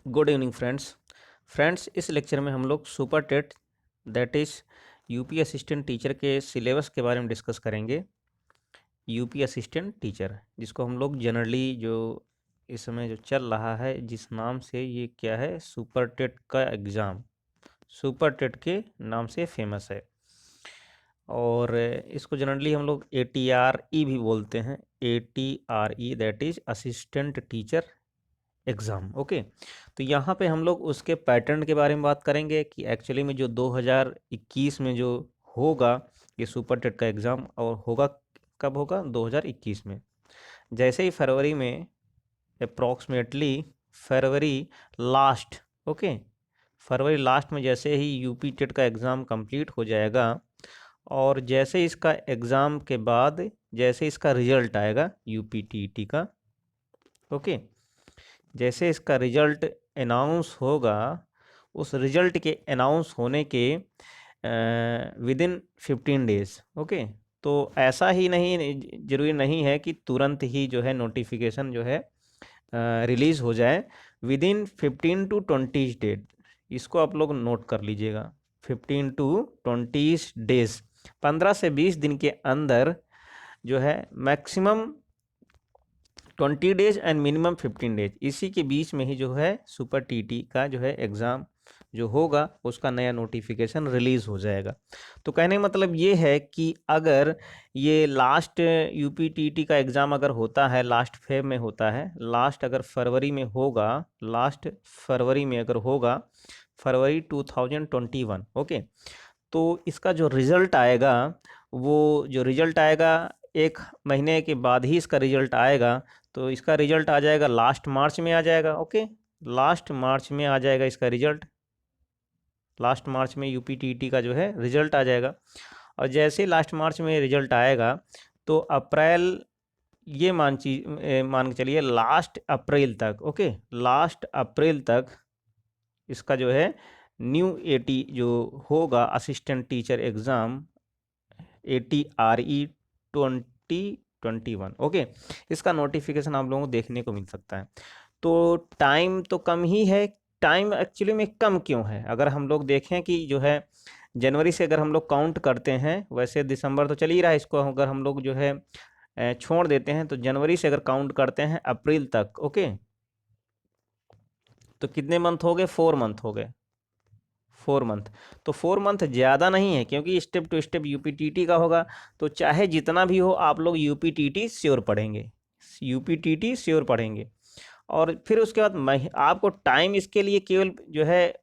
Good evening friends इस lecture में हम लोग super TET that is UP assistant teacher के सिलेबस के बारे में डिस्कस करेंगे। यूपी असिस्टेंट टीचर जिसको हम लोग जनरली जो इस समय जो चल रहा है जिस नाम से, ये क्या है, सुपर टेट का एग्ज़ाम, सुपर टेट के नाम से फेमस है। और इसको जनरली हम लोग ATRE भी बोलते हैं। ATRE that is assistant teacher exam. Okay, तो यहाँ पे हम लोग उसके पैटर्न के बारे में बात करेंगे कि एक्चुअली में जो 2021 में जो होगा ये सुपर टेट का एग्ज़ाम, और होगा कब होगा, 2021 में। जैसे ही फरवरी में, अप्रॉक्सीमेटली फरवरी लास्ट, ओके, फरवरी लास्ट में जैसे ही यूपी टेट का एग्ज़ाम कंप्लीट हो जाएगा, और जैसे इसका एग्ज़ाम के बाद जैसे इसका रिजल्ट आएगा यूपी टीईटी का, ओके, जैसे इसका रिजल्ट अनाउंस होगा, उस रिजल्ट के अनाउंस होने के विदिन 15 डेज़, ओके। तो ऐसा ही नहीं, ज़रूरी नहीं है कि तुरंत ही जो है नोटिफिकेशन जो है रिलीज़ हो जाए। विदिन 15 to 20 डेज, इसको आप लोग नोट कर लीजिएगा। 15 to 20 डेज़, 15 से 20 दिन के अंदर जो है, maximum 20 days and minimum 15 days, इसी के बीच में ही जो है सुपर टीटी का जो है एग्ज़ाम जो होगा उसका नया नोटिफिकेशन रिलीज़ हो जाएगा। तो कहने का मतलब ये है कि अगर ये लास्ट यूपी टीटी का एग्ज़ाम अगर होता है, लास्ट फेब में होता है, लास्ट अगर फरवरी में होगा, लास्ट फरवरी में अगर होगा, फरवरी 2021, ओके, तो इसका जो रिज़ल्ट आएगा, वो जो रिज़ल्ट आएगा 1 महीने के बाद ही इसका रिज़ल्ट आएगा। तो इसका रिज़ल्ट आ जाएगा लास्ट मार्च में आ जाएगा, ओके, लास्ट मार्च में आ जाएगा इसका रिज़ल्ट। लास्ट मार्च में यूपी टीईटी का जो है रिज़ल्ट आ जाएगा। और जैसे लास्ट मार्च में रिज़ल्ट आएगा तो अप्रैल, ये मान के चलिए लास्ट अप्रैल तक, ओके, लास्ट अप्रैल तक इसका जो है न्यू एटी जो होगा assistant teacher exam, ATRE 2021, okay, इसका नोटिफिकेशन आप लोगों को देखने को मिल सकता है। तो टाइम तो कम ही है। टाइम एक्चुअली में कम क्यों है? अगर हम लोग देखें कि जो है जनवरी से अगर हम लोग काउंट करते हैं, वैसे दिसंबर तो चल ही रहा है, इसको अगर हम लोग जो है छोड़ देते हैं, तो जनवरी से अगर काउंट करते हैं अप्रैल तक, ओके, तो कितने मंथ हो गए? 4 मंथ हो गए, 4 मंथ। तो 4 मंथ ज़्यादा नहीं है, क्योंकि स्टेप टू स्टेप यूपीटीटी का होगा। तो चाहे जितना भी हो, आप लोग यूपीटीटी श्योर पढ़ेंगे, यूपीटीटी श्योर पढ़ेंगे। और फिर उसके बाद आपको टाइम इसके लिए केवल जो है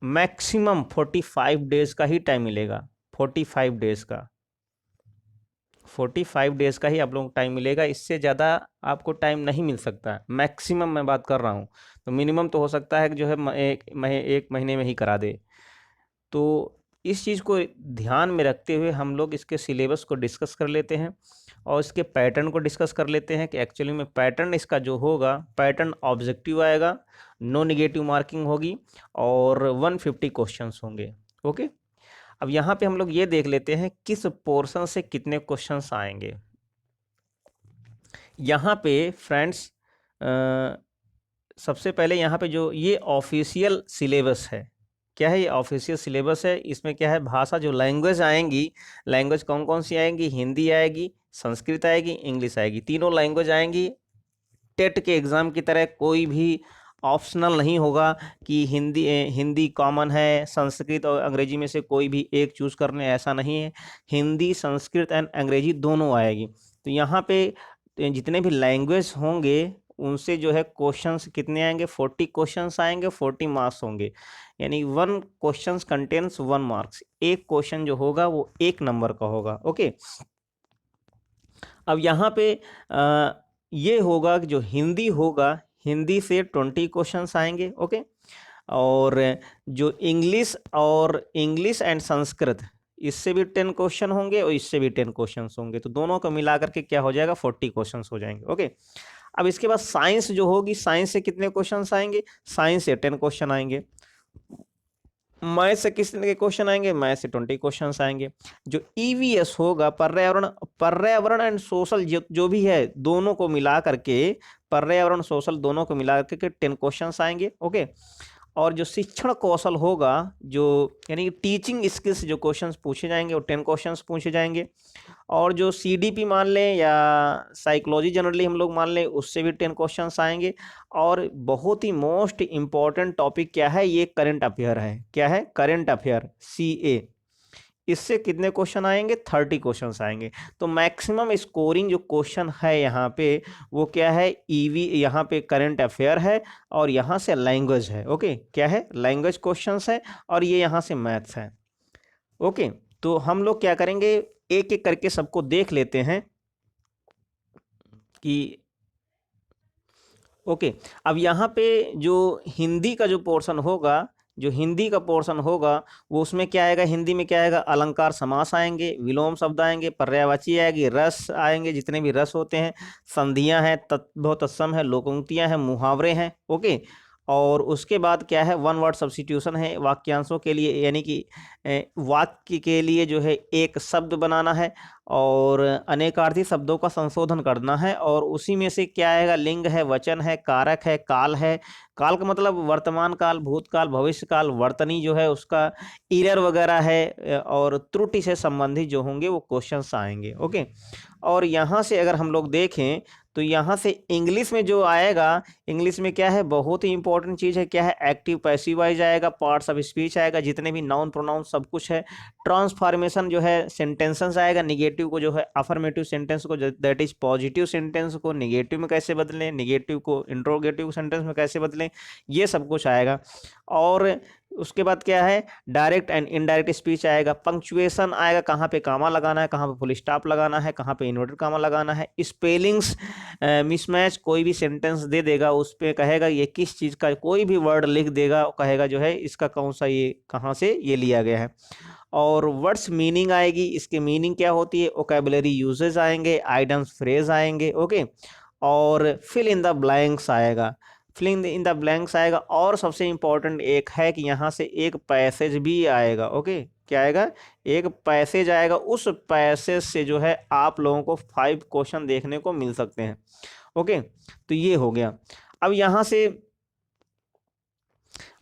मैक्सिमम 45 डेज़ का ही टाइम मिलेगा। 45 डेज़ का, 45 डेज़ का ही आप लोगों को टाइम मिलेगा। इससे ज़्यादा आपको टाइम नहीं मिल सकता। मैक्सिमम मैं बात कर रहा हूँ, तो मिनिमम तो हो सकता है कि जो है एक महीने में ही करा दे। तो इस चीज़ को ध्यान में रखते हुए हम लोग इसके सिलेबस को डिस्कस कर लेते हैं, और इसके पैटर्न को डिस्कस कर लेते हैं कि एक्चुअली में पैटर्न इसका जो होगा, पैटर्न ऑब्जेक्टिव आएगा, नो नेगेटिव मार्किंग होगी, और 150 क्वेश्चंस होंगे, ओके। अब यहाँ पे हम लोग ये देख लेते हैं किस पोर्शन से कितने क्वेश्चंस आएंगे। यहाँ पे फ्रेंड्स सबसे पहले यहाँ पे जो ये ऑफिशियल सिलेबस है, क्या है, ये ऑफिशियल सिलेबस है। इसमें क्या है, भाषा जो लैंग्वेज आएंगी, लैंग्वेज कौन कौन सी आएंगी? हिंदी आएगी, संस्कृत आएगी, इंग्लिश आएगी, तीनों लैंग्वेज आएंगी। टेट के एग्ज़ाम की तरह कोई भी ऑप्शनल नहीं होगा कि हिंदी कॉमन है, संस्कृत और अंग्रेजी में से कोई भी एक चूज़ करने, ऐसा नहीं है। हिंदी, संस्कृत एंड अंग्रेजी दोनों आएगी। तो यहाँ पे जितने भी लैंग्वेज होंगे उनसे जो है क्वेश्चंस कितने आएंगे? 40 क्वेश्चंस आएंगे, 40 मार्क्स होंगे, यानी 1 क्वेश्चंस कंटेन्स 1 मार्क्स। एक क्वेश्चन जो होगा वो 1 नंबर का होगा, ओके। अब यहाँ पे ये होगा कि जो हिंदी होगा, हिंदी से 20 क्वेश्चंस आएंगे, ओके। और जो इंग्लिश और इंग्लिश एंड संस्कृत, इससे भी 10 क्वेश्चन होंगे और इससे भी 10 क्वेश्चंस होंगे। तो दोनों को मिला करके क्या हो जाएगा? 40 क्वेश्चंस हो जाएंगे, ओके। अब इसके बाद साइंस जो होगी, साइंस से कितने क्वेश्चंस आएंगे? साइंस से 10 क्वेश्चन आएंगे। मैथ से किस तरह के क्वेश्चन आएंगे, मैथ से 20 क्वेश्चन आएंगे। जो ईवीएस होगा, पर्यावरण पर्यावरण एंड सोशल, जो भी है दोनों को मिला करके, पर्यावरण सोशल दोनों को मिला करके 10 क्वेश्चन आएंगे। ओके। और जो शिक्षण कौशल होगा, जो यानी टीचिंग स्किल्स जो क्वेश्चंस पूछे जाएंगे, वो 10 क्वेश्चंस पूछे जाएंगे। और जो सीडीपी मान लें या साइकोलॉजी जनरली हम लोग मान लें, उससे भी 10 क्वेश्चंस आएंगे। और बहुत ही मोस्ट इंपॉर्टेंट टॉपिक क्या है, ये करंट अफेयर है। क्या है? Current affair, CA. इससे कितने क्वेश्चन आएंगे? 30 क्वेश्चन आएंगे। तो मैक्सिमम स्कोरिंग जो क्वेश्चन है यहाँ पे, वो क्या है? ईवी, यहाँ पे करंट अफेयर है, और यहाँ से लैंग्वेज है। ओके, क्या है? लैंग्वेज क्वेश्चंस है, और ये यहाँ से मैथ्स है। ओके। तो हम लोग क्या करेंगे, एक एक करके सबको देख लेते हैं कि ओके। अब यहाँ पे जो हिंदी का जो पोर्शन होगा, जो हिंदी का पोर्शन होगा, वो उसमें क्या आएगा? हिंदी में क्या आएगा? अलंकार समास आएंगे, विलोम शब्द आएंगे, पर्यायवाची आएगी, रस आएंगे, जितने भी रस होते हैं, संधियां हैं, तत्भव तत्सम है, लोकोक्तियां हैं, मुहावरे हैं। ओके। और उसके बाद क्या है? वन वर्ड सब्स्टिट्यूशन है वाक्यांशों के लिए, यानी कि वाक्य के लिए जो है एक शब्द बनाना है, और अनेकार्थी शब्दों का संशोधन करना है। और उसी में से क्या आएगा? लिंग है, वचन है, कारक है, काल है। काल का मतलब वर्तमान काल, भूतकाल, भविष्य काल, वर्तनी जो है उसका इरर वगैरह है, और त्रुटि से संबंधित जो होंगे वो क्वेश्चंस आएंगे। ओके। और यहाँ से अगर हम लोग देखें, तो यहाँ से इंग्लिश में जो आएगा, इंग्लिश में क्या है? बहुत ही इंपॉर्टेंट चीज़ है। क्या है? एक्टिव पैसिव वाइज आएगा, पार्ट्स ऑफ स्पीच आएगा, जितने भी नाउन प्रोनाउन सब कुछ है। ट्रांसफॉर्मेशन जो है, सेंटेंसेस आएगा, निगेटिव को जो है अफर्मेटिव सेंटेंस को, दैट इज पॉजिटिव सेंटेंस को निगेटिव में कैसे बदलें, निगेटिव को इंट्रोगेटिव सेंटेंस में कैसे बदलें, ये सब कुछ आएगा। और उसके बाद क्या है? डायरेक्ट एंड इनडायरेक्ट स्पीच आएगा, पंक्चुएशन आएगा, कहाँ पे कामा लगाना है, कहाँ पे फुल स्टॉप लगाना है, कहाँ पे इन्वर्टेड कामा लगाना है, स्पेलिंग्स मिसमैच, कोई भी सेंटेंस दे देगा उस पे कहेगा ये किस चीज़ का, कोई भी वर्ड लिख देगा कहेगा जो है इसका कौन सा, ये कहाँ से ये लिया गया है। और वर्ड्स मीनिंग आएगी, इसकी मीनिंग क्या होती है, वोकैबुलरी यूजेस आएंगे, आइडम्स फ्रेज आएंगे। ओके। और फिल इन द ब्लैंक्स आएगा, फिलिंग इन द ब्लैंक्स आएगा। और सबसे इंपॉर्टेंट एक है कि यहाँ से एक पैसेज भी आएगा। ओके। क्या आएगा? एक पैसेज आएगा, उस पैसेज से जो है आप लोगों को 5 क्वेश्चन देखने को मिल सकते हैं। ओके। तो ये हो गया। अब यहाँ से,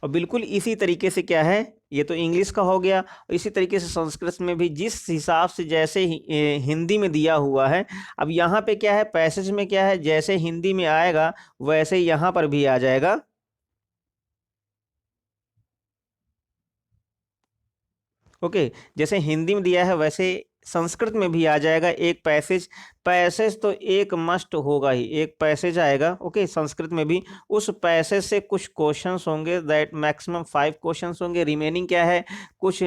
और बिल्कुल इसी तरीके से क्या है, ये तो इंग्लिश का हो गया। इसी तरीके से संस्कृत में भी जिस हिसाब से जैसे हिंदी में दिया हुआ है, अब यहाँ पे क्या है? पैसेज में क्या है? जैसे हिंदी में आएगा वैसे ही यहाँ पर भी आ जाएगा। ओके। जैसे हिंदी में दिया है वैसे संस्कृत में भी आ जाएगा एक पैसेज। पैसेज तो एक मस्ट होगा ही, एक पैसेज आएगा। ओके। संस्कृत में भी उस पैसेज से कुछ क्वेश्चंस होंगे, दैट मैक्सिमम 5 क्वेश्चंस होंगे। रिमेनिंग क्या है? कुछ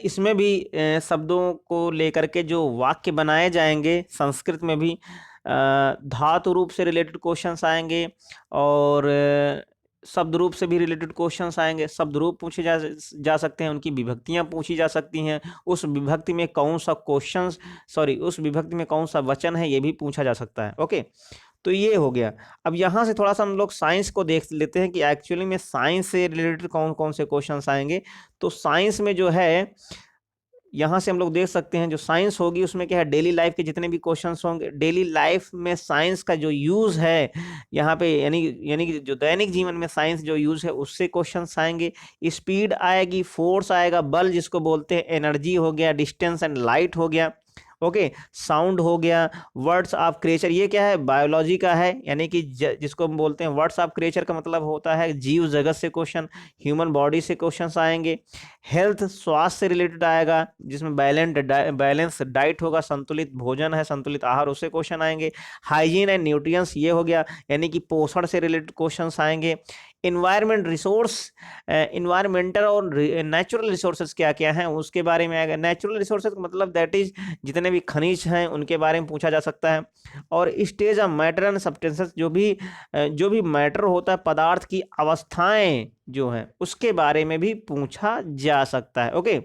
इसमें भी शब्दों को लेकर के जो वाक्य बनाए जाएंगे संस्कृत में भी, धातु रूप से रिलेटेड क्वेश्चंस आएंगे, और शब्द रूप से भी रिलेटेड क्वेश्चंस आएंगे। शब्द रूप पूछे जा सकते हैं, उनकी विभक्तियां पूछी जा सकती हैं, उस विभक्ति में कौन सा क्वेश्चंस, सॉरी उस विभक्ति में कौन सा वचन है, ये भी पूछा जा सकता है। ओके। तो ये हो गया। अब यहाँ से थोड़ा सा हम लोग साइंस को देख लेते हैं कि एक्चुअली में साइंस से रिलेटेड कौन कौन से क्वेश्चंस आएंगे। तो साइंस में जो है, यहाँ से हम लोग देख सकते हैं जो साइंस होगी उसमें क्या है? डेली लाइफ के जितने भी क्वेश्चंस होंगे, डेली लाइफ में साइंस का जो यूज़ है यहाँ पे, यानी यानी कि जो दैनिक जीवन में साइंस जो यूज़ है उससे क्वेश्चंस आएंगे। स्पीड आएगी, फोर्स आएगा, बल जिसको बोलते हैं, एनर्जी हो गया, डिस्टेंस एंड लाइट हो गया। ओके। साउंड हो गया, वर्ड्स ऑफ क्रिएचर, ये क्या है? बायोलॉजी का है, यानी कि जिसको हम बोलते हैं वर्ड्स ऑफ क्रिएचर का मतलब होता है जीव जगत से क्वेश्चन, ह्यूमन बॉडी से क्वेश्चंस आएंगे। हेल्थ, स्वास्थ्य से रिलेटेड आएगा, जिसमें बैलेंस डाइट होगा, संतुलित भोजन है, संतुलित आहार, उससे क्वेश्चन आएंगे। हाइजीन एंड न्यूट्रिएंट्स, ये हो गया, यानी कि पोषण से रिलेटेड क्वेश्चंस आएंगे। इन्वायरमेंट, रिसोर्स, इन्वायरमेंटल और नेचुरल रिसोर्सेज क्या क्या हैं उसके बारे में आएगा। नेचुरल रिसोर्सेज का मतलब दैट इज जितने भी खनिज हैं उनके बारे में पूछा जा सकता है। और stage of matter and substances, जो भी मैटर होता है, पदार्थ की अवस्थाएं जो हैं उसके बारे में भी पूछा जा सकता है। ओके।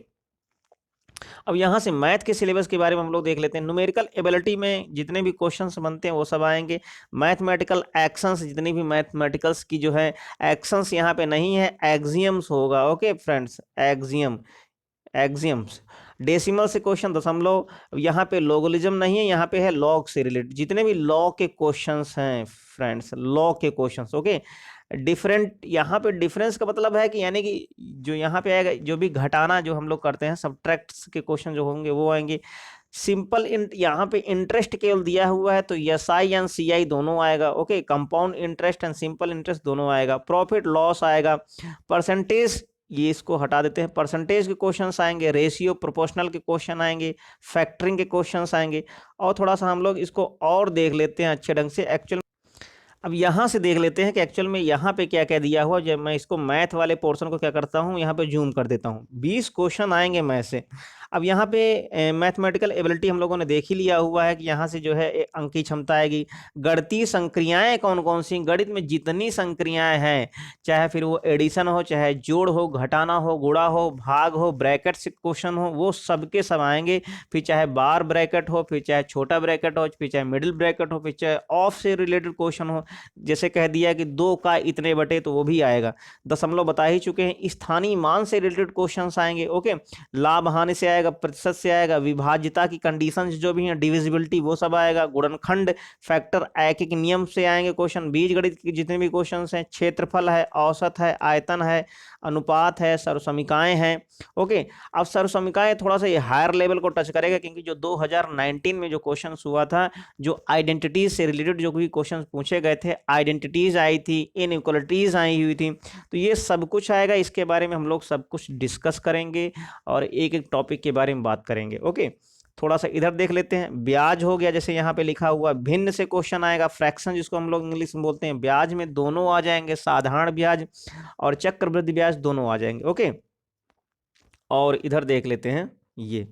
अब यहाँ से मैथ के सिलेबस के बारे में हम लोग देख लेते हैं। न्यूमेरिकल एबिलिटी में जितने भी क्वेश्चंस बनते हैं वो सब आएंगे। मैथमेटिकल एक्शंस, जितनी भी मैथमेटिकल्स की जो है एक्शंस यहाँ पे नहीं है, एक्सियम्स होगा। Okay friends, axioms. डेसिमल से क्वेश्चन, दशमलव। यहाँ पे लोगरिथम नहीं है, यहाँ पे है लॉग से रिलेटेड। जितने भी लॉ के क्वेश्चंस हैं फ्रेंड्स, लॉ के क्वेश्चंस, ओके। डिफरेंट, यहाँ पे डिफरेंस का मतलब है कि यानी कि जो यहाँ पे आएगा, जो भी घटाना जो हम लोग करते हैं, सब्ट्रैक्ट्स के क्वेश्चन जो होंगे वो आएंगे। सिंपल यहाँ पे इंटरेस्ट केवल दिया हुआ है तो एस आई एंड सी आई दोनों आएगा। Okay, compound interest and simple interest दोनों आएगा। प्रॉफिट लॉस आएगा। परसेंटेज, ये इसको हटा देते हैं, परसेंटेज के क्वेश्चंस आएंगे। रेशियो प्रोपोर्शनल के क्वेश्चन आएंगे। फैक्टरिंग के क्वेश्चंस आएंगे। और थोड़ा सा हम लोग इसको और देख लेते हैं अच्छे ढंग से। एक्चुअल, अब यहाँ से देख लेते हैं कि एक्चुअल में यहाँ पे क्या क्या दिया हुआ। जब मैं इसको मैथ वाले पोर्शन को क्या करता हूँ, यहाँ पे जूम कर देता हूँ। 20 क्वेश्चन आएंगे मैथ से। अब यहाँ पे मैथमेटिकल एबिलिटी हम लोगों ने देख ही लिया हुआ है कि यहाँ से जो है अंक की क्षमता आएगी। गणितीय संक्रियाएं कौन कौन सी, गणित में जितनी संक्रियाएं हैं, चाहे फिर वो एडिशन हो, चाहे जोड़ हो, घटाना हो, गुणा हो, भाग हो, ब्रैकेट से क्वेश्चन हो, वो सबके सब आएंगे। फिर चाहे बार ब्रैकेट हो, फिर चाहे छोटा ब्रैकेट हो, फिर चाहे मिडिल ब्रैकेट हो, फिर चाहे ऑफ से रिलेटेड क्वेश्चन हो। जैसे कह दिया कि 2 का इतने बटे, तो वो भी आएगा। दशमलव बता ही चुके हैं। स्थानीय मान से रिलेटेड क्वेश्चन आएंगे। ओके, लाभ हानि से आएगा, प्रतिशत से आएगा, विभाज्यता की कंडीशंस जो भी हैं, डिविजिबिलिटी, वो सब आएगा। गुणनखंड, फैक्टर, एक नियम से आएंगे क्वेश्चन। बीजगणित के जितने भी क्वेश्चन हैं, क्षेत्रफल है, औसत है, आयतन है, अनुपात है, सर्वसमीकाएं हैं। ओके, अब सर्वसमीकाएं थोड़ा सा ये हायर लेवल को टच करेगा, क्योंकि जो 2019 में जो क्वेश्चन हुआ था, जो आइडेंटिटीज से रिलेटेड जो भी क्वेश्चन पूछे गए थे, आइडेंटिटीज आई थी, इनइक्वालिटीज आई हुई थी, तो ये सब कुछ आएगा। इसके बारे में हम लोग सब कुछ डिस्कस करेंगे और एक एक टॉपिक के बारे में बात करेंगे। ओके, थोड़ा सा इधर देख लेते हैं। ब्याज हो गया, जैसे यहाँ पे लिखा हुआ भिन्न से क्वेश्चन आएगा। फ्रैक्शन, जिसको हम लोग इंग्लिश में बोलते हैं। ब्याज में दोनों आ जाएंगे, साधारण ब्याज और चक्रवृद्धि ब्याज दोनों आ जाएंगे। ओके, और इधर देख लेते हैं, ये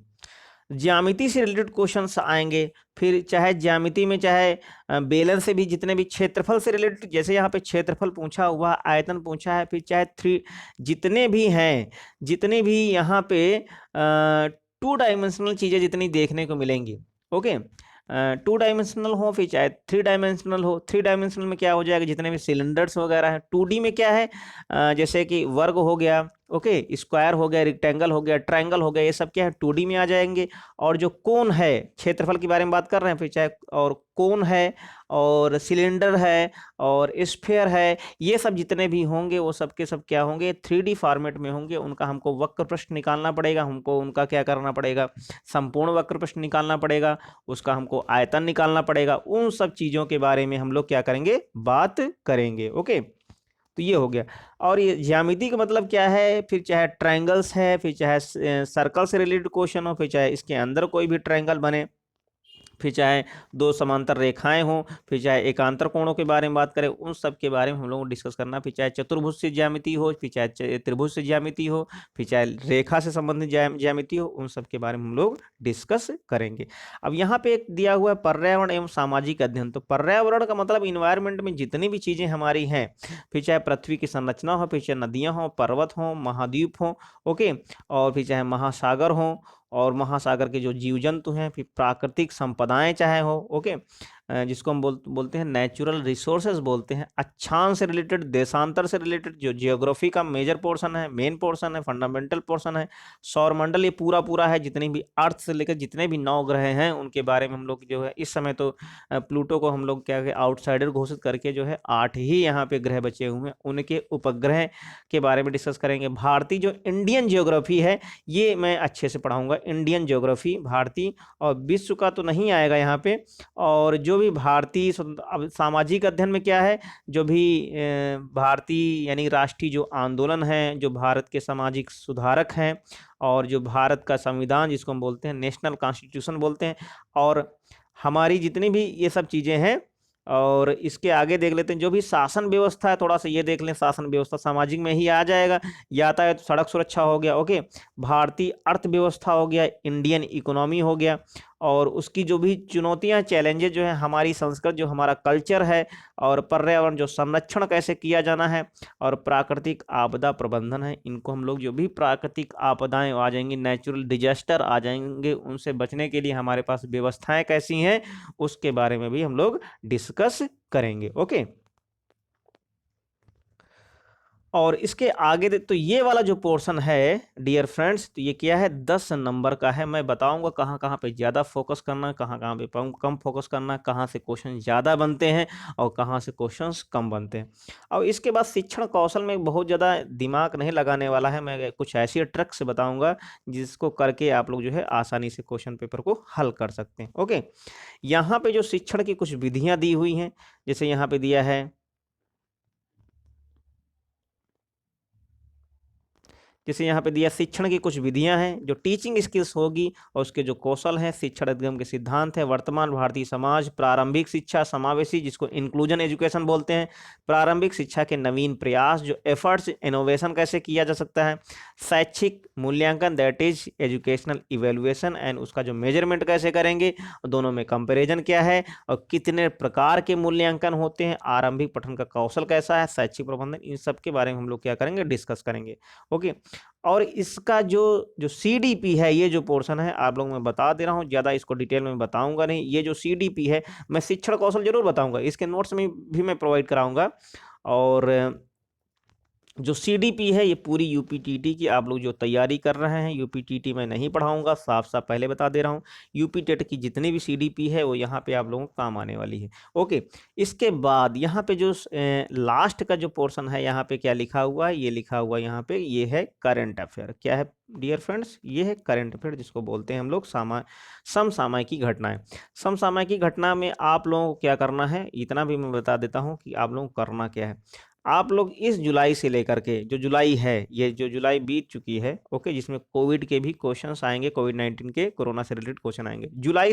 ज्यामिति से रिलेटेड क्वेश्चंस आएंगे। फिर चाहे ज्यामिति में, चाहे बेलन से भी, जितने भी क्षेत्रफल से रिलेटेड, जैसे यहाँ पे क्षेत्रफल पूछा हुआ, आयतन पूछा है, फिर चाहे जितने भी हैं, जितने भी यहाँ पे 2 डायमेंशनल चीजें जितनी देखने को मिलेंगी। ओके, 2 डायमेंशनल हो, फिर चाहे 3 डायमेंशनल हो। 3 डायमेंशनल में क्या हो जाएगा, जितने भी सिलेंडर्स वगैरह है। 2D में क्या है, जैसे कि वर्ग हो गया, ओके, स्क्वायर हो गया, रेक्टेंगल हो गया, ट्रायंगल हो गया, ये सब क्या है, 2D में आ जाएंगे। और जो कोन है, क्षेत्रफल के बारे में बात कर रहे हैं, फिर चाहे और कोन है, और सिलेंडर है, और स्फीयर है, ये सब जितने भी होंगे वो सब के सब क्या होंगे, 3D फॉर्मेट में होंगे। उनका हमको वक्र प्रश्न निकालना पड़ेगा, हमको उनका क्या करना पड़ेगा, संपूर्ण वक्र प्रश्न निकालना पड़ेगा, उसका हमको आयतन निकालना पड़ेगा। उन सब चीज़ों के बारे में हम लोग क्या करेंगे, बात करेंगे। ओके, तो ये हो गया। और ये ज्यामिति का मतलब क्या है, फिर चाहे ट्रायंगल्स है, फिर चाहे सर्कल से रिलेटेड क्वेश्चन हो, फिर चाहे इसके अंदर कोई भी ट्रायंगल बने, फिर चाहे 2 समांतर रेखाएं हों, फिर चाहे एकांतर कोणों के बारे में बात करें, उन सब के बारे में हम लोगों को डिस्कस करना। फिर चाहे चतुर्भुज से ज्यामिति हो, फिर चाहे त्रिभुज से ज्यामिति हो, फिर चाहे रेखा से संबंधित ज्यामिति हो, उन सब के बारे में हम लोग डिस्कस करेंगे। अब यहाँ पे एक दिया हुआ है पर्यावरण एवं सामाजिक अध्ययन। तो पर्यावरण का मतलब इन्वायरमेंट में जितनी भी चीजें हमारी हैं, फिर चाहे पृथ्वी की संरचना हो, फिर चाहे नदियां हो, पर्वत हो, महाद्वीप हो, ओके, और फिर चाहे महासागर हो, और महासागर के जो जीव जंतु हैं, फिर प्राकृतिक संपदाएं चाहे हो, ओके, जिसको हम बोलते हैं नेचुरल रिसोर्सेज बोलते हैं। अक्षांश से रिलेटेड, देशांतर से रिलेटेड, जो जियोग्राफी का मेजर पोर्शन है, मेन पोर्शन है, फंडामेंटल पोर्शन है। सौरमंडल ये पूरा पूरा है, जितनी भी अर्थ से लेकर जितने भी 9 ग्रह हैं उनके बारे में हम लोग जो है, इस समय तो प्लूटो को हम लोग क्या आउटसाइडर घोषित करके जो है 8 ही यहाँ पे ग्रह बचे हुए हैं, उनके उपग्रह के बारे में डिस्कस करेंगे। भारतीय जो इंडियन जियोग्राफी है, ये मैं अच्छे से पढ़ाऊंगा, इंडियन जियोग्राफी भारतीय, और विश्व का तो नहीं आएगा यहाँ पे। और जो भी भारतीय, अब सामाजिक अध्ययन में क्या है, जो भी भारतीय यानी राष्ट्रीय जो आंदोलन है, जो भारत के सामाजिक सुधारक हैं, और जो भारत का संविधान जिसको हम बोलते हैं नेशनल कॉन्स्टिट्यूशन बोलते हैं, और हमारी जितनी भी ये सब चीज़ें हैं। और इसके आगे देख लेते हैं जो भी शासन व्यवस्था है, थोड़ा सा ये देख लें। शासन व्यवस्था सामाजिक में ही आ जाएगा। यातायात, सड़क सुरक्षा हो गया, ओके। भारतीय अर्थव्यवस्था हो गया, इंडियन इकोनॉमी हो गया। और उसकी जो भी चुनौतियां, चैलेंजेस जो है, हमारी संस्कृति जो हमारा कल्चर है, और पर्यावरण जो संरक्षण कैसे किया जाना है, और प्राकृतिक आपदा प्रबंधन है। इनको हम लोग, जो भी प्राकृतिक आपदाएं आ जाएंगी, नेचुरल डिजास्टर आ जाएंगे, उनसे बचने के लिए हमारे पास व्यवस्थाएं कैसी हैं, उसके बारे में भी हम लोग डिस्कस करेंगे। ओके, और इसके आगे तो ये वाला जो पोर्शन है डियर फ्रेंड्स, तो ये क्या है, 10 नंबर का है। मैं बताऊंगा कहाँ कहाँ पे ज़्यादा फोकस करना है, कहाँ कहाँ पे कम फोकस करना है, कहाँ से क्वेश्चन ज़्यादा बनते हैं और कहाँ से क्वेश्चंस कम बनते हैं। और इसके बाद शिक्षण कौशल में बहुत ज़्यादा दिमाग नहीं लगाने वाला है, मैं कुछ ऐसी ट्रिक्स बताऊँगा जिसको करके आप लोग जो है आसानी से क्वेश्चन पेपर को हल कर सकते हैं। ओके, यहाँ पे जो शिक्षण की कुछ विधियाँ दी हुई हैं, जैसे यहाँ पे दिया है, जैसे यहाँ पे दिया, शिक्षण की कुछ विधियां हैं, जो टीचिंग स्किल्स होगी, और उसके जो कौशल हैं, शिक्षण अधिगम के सिद्धांत है, वर्तमान भारतीय समाज, प्रारंभिक शिक्षा समावेशी, जिसको इंक्लूजन एजुकेशन बोलते हैं, प्रारंभिक शिक्षा के नवीन प्रयास, जो एफर्ट्स, इनोवेशन कैसे किया जा सकता है, शैक्षिक मूल्यांकन, that is educational evaluation, and उसका जो मेजरमेंट कैसे करेंगे, दोनों में कंपेरिजन क्या है, और कितने प्रकार के मूल्यांकन होते हैं, आरंभिक पठन का कौशल कैसा है, शैक्षिक प्रबंधन, इन सब के बारे में हम लोग क्या करेंगे, डिस्कस करेंगे। ओके, और इसका जो जो सीडीपी है, ये जो पोर्शन है आप लोग मैं बता दे रहा हूँ, ज़्यादा इसको डिटेल में बताऊंगा नहीं। ये जो सीडीपी है, मैं शिक्षण कौशल जरूर बताऊंगा, इसके नोट्स में भी मैं प्रोवाइड कराऊंगा। और जो सीडीपी है, ये पूरी यूपीटीटी की आप लोग जो तैयारी कर रहे हैं, यूपीटीटी मैं नहीं पढ़ाऊंगा, साफ साफ पहले बता दे रहा हूँ। यूपीटेट की जितनी भी सीडीपी है वो यहाँ पे आप लोगों को काम आने वाली है। ओके, इसके बाद यहाँ पे जो लास्ट का जो पोर्शन है, यहाँ पे क्या लिखा हुआ है, ये लिखा हुआ है यहाँ पे, ये है करंट अफेयर। क्या है डियर फ्रेंड्स, ये है करंट अफेयर, जिसको बोलते हैं हम लोग समसामयिकी घटनाएं। समसामयिकी घटना में आप लोगों को क्या करना है, इतना भी मैं बता देता हूँ कि आप लोगों को करना क्या है। आप लोग इस जुलाई से लेकर के, जो जुलाई है, ये जो जुलाई बीत चुकी है, ओके, जिसमें कोविड के भी क्वेश्चंस आएंगे, कोविड-19 के, कोरोना से रिलेटेड क्वेश्चन आएंगे, जुलाई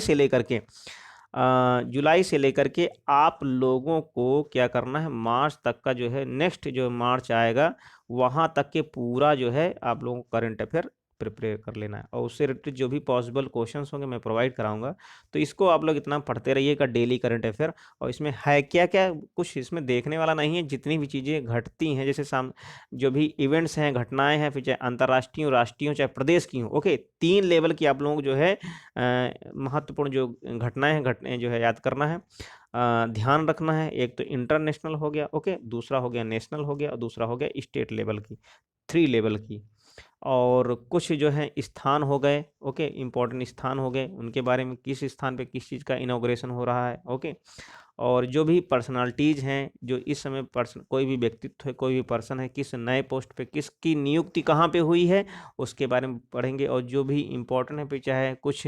से लेकर के आप लोगों को क्या करना है, मार्च तक का जो है, नेक्स्ट जो मार्च आएगा वहाँ तक के पूरा जो है आप लोगों को करंट अफेयर प्रिपेयर कर लेना है, और उससे रिलेटेड जो भी पॉसिबल क्वेश्चंस होंगे मैं प्रोवाइड कराऊंगा। तो इसको आप लोग इतना पढ़ते रहिएगा, डेली करंट अफेयर। और इसमें है क्या क्या, कुछ इसमें देखने वाला नहीं है, जितनी भी चीज़ें घटती हैं, जैसे जो भी इवेंट्स हैं, घटनाएं हैं, फिर चाहे अंतर्राष्ट्रीय हो, राष्ट्रीय हो, चाहे प्रदेश की हो, ओके, 3 लेवल की आप लोगों को जो है महत्वपूर्ण जो घटनाएं हैं, घटनाएं जो है याद करना है, ध्यान रखना है। एक तो इंटरनेशनल हो गया, ओके, दूसरा हो गया नेशनल हो गया, और दूसरा हो गया स्टेट लेवल की, 3 लेवल की। और कुछ जो है स्थान हो गए, ओके, इंपॉर्टेंट स्थान हो गए, उनके बारे में, किस स्थान पे किस चीज़ का इनॉग्रेशन हो रहा है, ओके। और जो भी पर्सनालिटीज़ हैं, जो इस समय कोई भी व्यक्तित्व है, कोई भी पर्सन है, किस नए पोस्ट पे किसकी नियुक्ति कहाँ पे हुई है, उसके बारे में पढ़ेंगे। और जो भी इम्पोर्टेंट है, फिर चाहे कुछ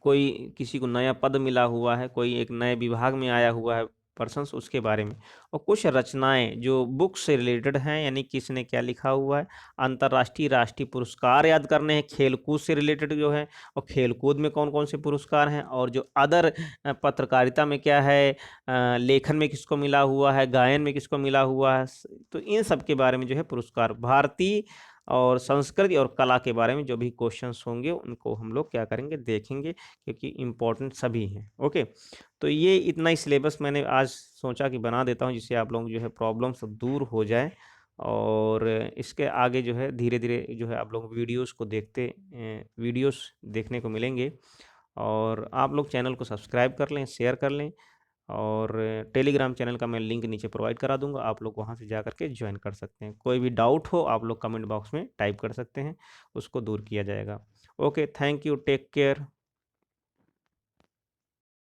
कोई किसी को नया पद मिला हुआ है, कोई एक नए विभाग में आया हुआ है पर्सन्स, उसके बारे में। और कुछ रचनाएं जो बुक से रिलेटेड हैं, यानी किसने क्या लिखा हुआ है, अंतर्राष्ट्रीय राष्ट्रीय पुरस्कार याद करने हैं, खेलकूद से रिलेटेड जो है, और खेलकूद में कौन कौन से पुरस्कार हैं, और जो अदर पत्रकारिता में क्या है, लेखन में किसको मिला हुआ है, गायन में किसको मिला हुआ है, तो इन सब के बारे में जो है पुरस्कार, भारतीय और संस्कृति और कला के बारे में जो भी क्वेश्चंस होंगे उनको हम लोग क्या करेंगे, देखेंगे, क्योंकि इम्पोर्टेंट सभी हैं। ओके, तो ये इतना ही सिलेबस मैंने आज सोचा कि बना देता हूँ, जिससे आप लोग जो है प्रॉब्लम सब दूर हो जाए। और इसके आगे जो है धीरे धीरे जो है आप लोग वीडियोस देखने को मिलेंगे। और आप लोग चैनल को सब्सक्राइब कर लें, शेयर कर लें, और टेलीग्राम चैनल का मैं लिंक नीचे प्रोवाइड करा दूंगा, आप लोग वहां से जा करके ज्वाइन कर सकते हैं। कोई भी डाउट हो आप लोग कमेंट बॉक्स में टाइप कर सकते हैं, उसको दूर किया जाएगा। Okay, thank you, take care.